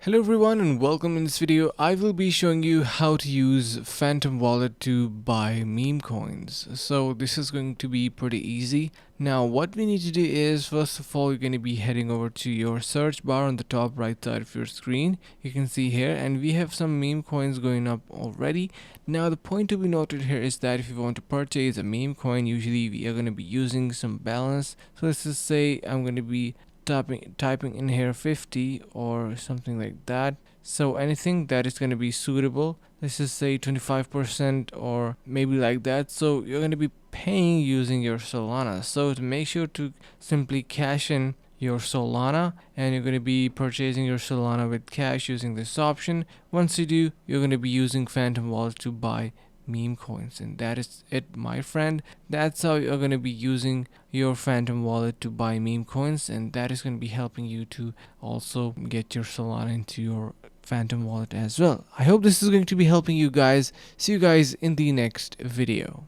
Hello everyone and welcome. In this video I will be showing you how to use Phantom Wallet to buy meme coins. So this is going to be pretty easy. Now what we need to do is, first of all, you're going to be heading over to your search bar on the top right side of your screen. You can see here, and we have some meme coins going up already. Now the point to be noted here is that if you want to purchase a meme coin, usually we are going to be using some balance. So let's just say I'm going to be typing in here 50 or something like that. So anything that is going to be suitable, let's just say 25% or maybe like that. So you're going to be paying using your Solana. So to make sure to simply cash in your Solana, and you're going to be purchasing your Solana with cash using this option. Once you do, you're going to be using Phantom Wallet to buy meme coins, and that is it, my friend. That's how you're going to be using your Phantom Wallet to buy meme coins, and that is going to be helping you to also get your Solana into your Phantom Wallet as well. I hope this is going to be helping you guys. See you guys in the next video.